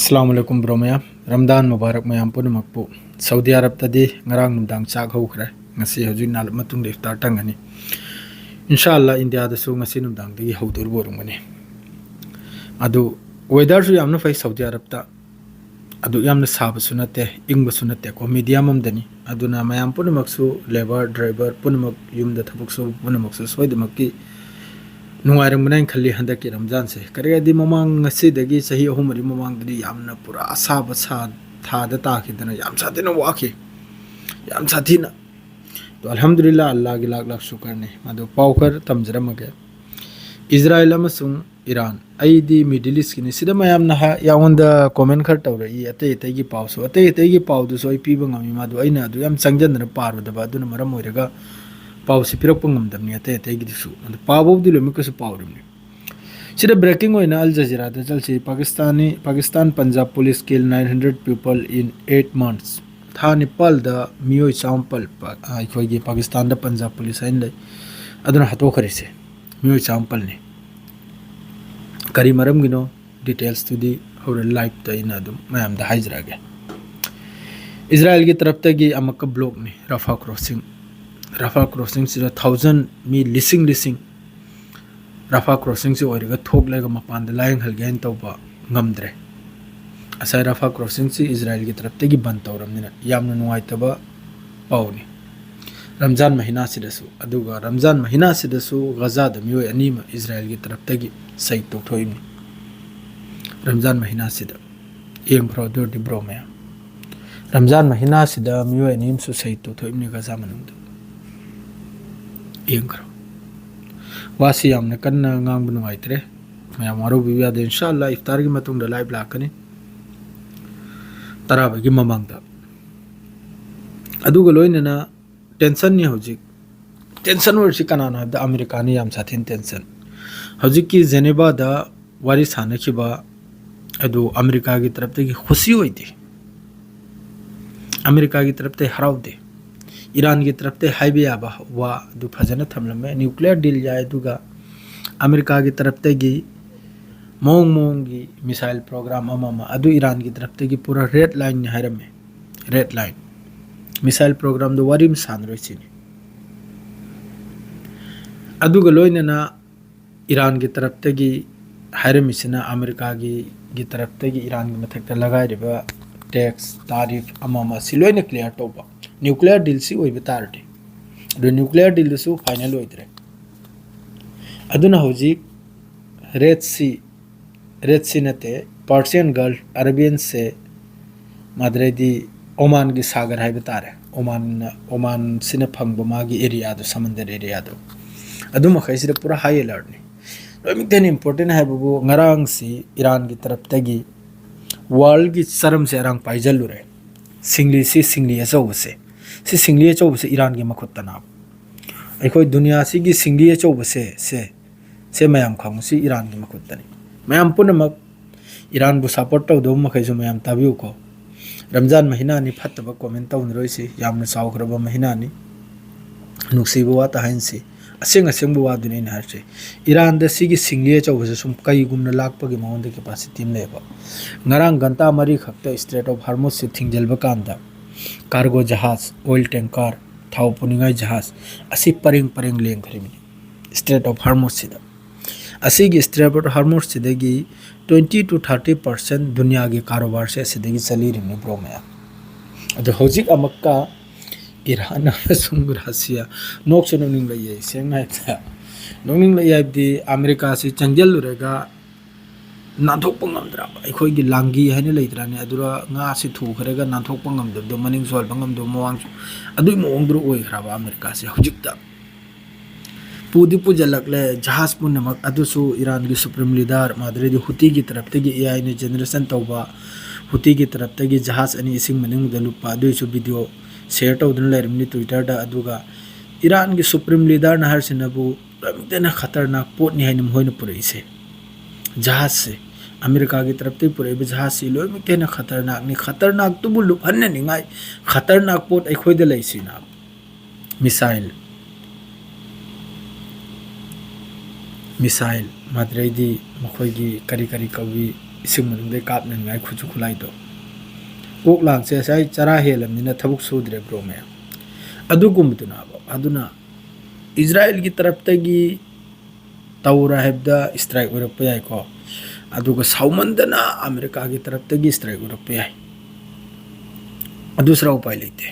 अस्सलामुअलैकुम bro ma'am Ramadan Mubarak ma'am पुनमकपु Saudi Arab तदी ngarang numdang chak hokre ngasi hojik nal matung de iftar tangani inshallah india da su ngasi numdang de hodur borungani adu weather su yamna fai saudi arab ta adu yamna sab su nate ing su nate ko medium am dani aduna mayam punamak su labor driver punamak yum da thapuk su punamak su soidamakki नुंगारम बनाइन खल्ली हंदक की रमजान से करेगा दी ममांग ngasi dagi sahi ahum mari mamang dadi yamna pura asaba sa tha da ta khidana yam sa dina waki yam sa thina to alhamdulillah allah gi lak lak shukar ne madu paukar tamjram ge israel amasung iran aidi middle east ni sida mayam na ha yaunda comment khar tawra I ate ate gi paw so ate ate gi paw du so I pi bangami madu aina du yam sangjan na paru da ba du na maram oirega पाव से पिरक पंगम दमनी अते अते गिदिसु पावो दिलो मिकस पावरमनी सिदा breaking होइना Al Jazeera द चलसी Pakistan Punjab police kill 900 people in 8 months था नेपाल द मियोय चांपल आइखोगी पाकिस्तान द पंजाब पुलिस आइन ले अदना हतो खरिसे मियोय चांपल ने करी मरम गिनो डिटेल्स टू दी और लाइव द इन अदम मैम द हाइजरा गे इजराइल की तरफ तक अमक ब्लॉक ने रफा क्रॉसिंग से 1000 मी लिसिंग रफा क्रॉसिंग से ओरिगा थोक लेगा मपान द लाइन हलगेन तौबा ngамद्रे असै रफा क्रॉसिंग से इजराइल की तरफ तगी बंद तौरमनिना यामना नुवाइतबा पाउनी रमजान महीना सिदसु अदुगा रमजान महीना सिदसु गजा द मियो अनीम इजराइल की तरफ तगी सै तोथोइमी रमजान महीना सिद एम फ्रो दो दि ब्रो में रमजान महीना सिद मियो अनीम सु सै तोथोइमी गजा मनुंद Ingro wasi yamne kanna ngang bunu aitre mayam maru biya de inshallah iftar gi matung da live lakani taraba gi mamang da aduga loina na tension ni hojik tension wor si kana na da america ni yam sathin tension hojik ki geneva da wari sana ki ba adu america gi taraf te gi khushi hoiti america gi taraf te harau de Iran की तरफ से highway आबा वा दु फजन थमलम में nuclear deal जाए दुगा America की तरफ से गी मोंग की मिसाइल प्रोग्राम अमा अदु ईरान की तरफ से गी पूरा रेड लाइन ने हरम में रेड लाइन मिसाइल प्रोग्राम दो वारी में सान रही थी अदु गलोइन ना ईरान की तरफ से गी हरम इतना अमेरिका की तरफ से गी ईरान की मथक लगाए रिबा टैक्स तारीफ अमा सिलोइन क्लियर टोबा न्यूक्लियर डील से ओइब तारटे दो न्यूक्लियर डील सु फाइनल ओइद्रे अदुना होजिक रेड सी नते पर्शियन गल्फ अरेबियन से माद्रेदी ओमान की सागर है बतारे ओमान सिने फंग मागी एरिया दो समंदर एरिया दो अदुमा खैसिर पूरा हाई अलर्ट ने लोमितेन इंपोर्टेंट है बबु ngaraang सी ईरान की तरफ तगी वर्ल्ड की शर्म से रंग पाइजल रे सिंगली अचौबसे से सिंगली अचौबसे ईरान की मखुत तनाब अखोई दुनिया की सिंगली अचौबसे से मैम खाऊ से ईरान की मखुत तनी मैम पुनमक ईरान बु सपोर्ट तौदो मखैसु मैम ताबिउ को रमजान महीना नि फत्तब कमेंट तौनरोइसे यामना साउखरब महीना नि नुक्सिबो वाता हाइनसे असेंग वादुने नारसे ईरान द सिगी सिंगली अचौबसे सुम कई गुमना लाकपगी मौंद कैपेसिटी लेबा ngarang ganta mari khakta straight of हार्मोज से थिंगजलबा कांदा कार्गो जहाज ऑयल टैंकर थाव पुनिंगाई जहाज असी परिंग लेंग खरिमी स्ट्रेट ऑफ हार्मोज सिदा असीगी स्ट्रेट ऑफ हार्मोज सिदगी 20 to 30% दुनिया के कारोबार से सिदगी चली रिमी ब्रो में अद होजिक अमक्का ईरान अमसुंग रसिया नोक से नोनिंग लई सेंग नाइता नोनिंग लई आबदी अमेरिका से चंजल लुरेगा नाथोकप ngamद्राबा अखोइगी लांगी हैने लेइद्राने अदुरा nga से थुखरेगा नाथोकप ngamदबदो मनिंग सोल बंगमदो मोवांग अदुइ मोंगद्रो ओइखराबा अमेरिका से हुजिकता पुदी पुजलकले जहाज पुनमक अदुसु ईरान की सुप्रीम लीडर माद्रेदी हुती की तरफ तगी एआई ने जनरेशन तौबा हुती की तरफ तगी जहाज अनि इसिंग मनिंग दलुपा अदुइसु वीडियो शेयर तौदन लेरमनी ट्विटर दा अदुगा ईरान की सुप्रीम लीडर नहर सिनबु रमितेना खतरनाक पोट नि हैनम होइन पुरैसे जहाज से अमेरिका की तरफ से पूरे जहाज से लोग में खतरनाक तो बुलुक हन्ने निगाई खतरनाक पोट अखोइद लैसिना मिसाइल माद्रेदी मखोइगी करी कौवी इसिंग मनदे कापनंगाय खुचु खुलाइदो कोक लांगसे साइ चरा हेलमनिना थबुक सुद्रे ब्रो मे अदुगुमदुना अदुना इजराइल की तरफ तगी तौरा हेबदा स्ट्राइक उरप याय को अदुगा साउमंदना अमेरिका की तरफ तगी स्ट्राइक उरप याय दूसरा उपाय लेते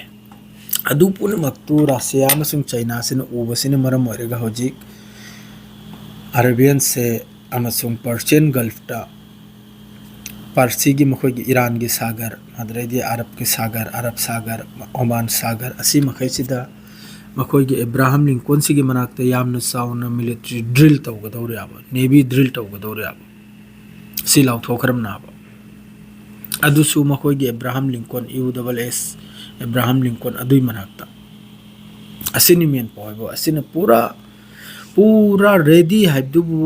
अदु पुनमक्तु रशिया अमसुंग चाइना सिन उबसिन मरम ओरेगा होजिक अरेबियन से अमसुंग पर्शियन गल्फ पारसी की मखोई की ईरान की सागर मदरेदी अरब के सागर अरब सागर ओमान सागर असी मखैसिदा मखोई की इब्राहिम लिंकन सिगी मनाक्ते यामन साउन मिलिट्री ड्रिल तौगदौरे आबा नेवी ड्रिल तौगदौरे आबा सी लाउथोखरम नाबा अदुसु मखोई की Abraham Lincoln USS Abraham Lincoln अदुई मनाक्ता असिनि मेन पॉइबो असिन पूरा रेडी हाइबदुबु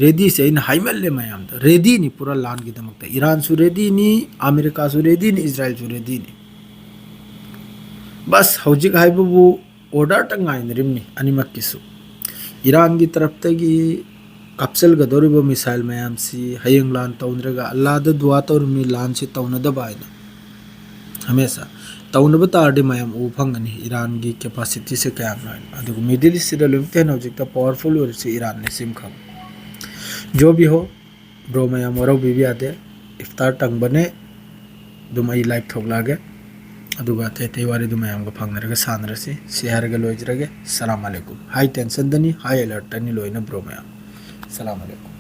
रेडी से इन हाइमल्ले मयाम रेडी नि पूरा लान की दमकता ईरान सु रेडी नि अमेरिका सु रेडी नि इजराइल सु रेडी नि बस हौजिक हाइबबु ऑर्डर टंगाइन रिमनी अनिमक किसु ईरान की तरफ तगी कप्सल गदोरिबो मिसाइल मयाम सी हयंग लान तौनरगा अल्लाह द दुआ तौरमी लान से तौनदबायना हमेशा तौनब तारदे मयाम उ फंगनी ईरान की कैपेसिटी से क्या अदुगु मिडिल ईस्ट द लिमिटेड हौजिक पावरफुल और से ईरान ने सिम खम जो भी हो ब्रो मयाम वरो बीबी आदे इफ्तार टंग बने दुम आई लाइव थोगलागे अदुगा ते वारी दुम मयाम को फंगनरगा सानरसी शेयर ग लोइजरगे सलाम अलैकुम हाई टेंशन दनी हाई अलर्ट तनी लोइना ब्रो मयाम सलाम अलैकुम।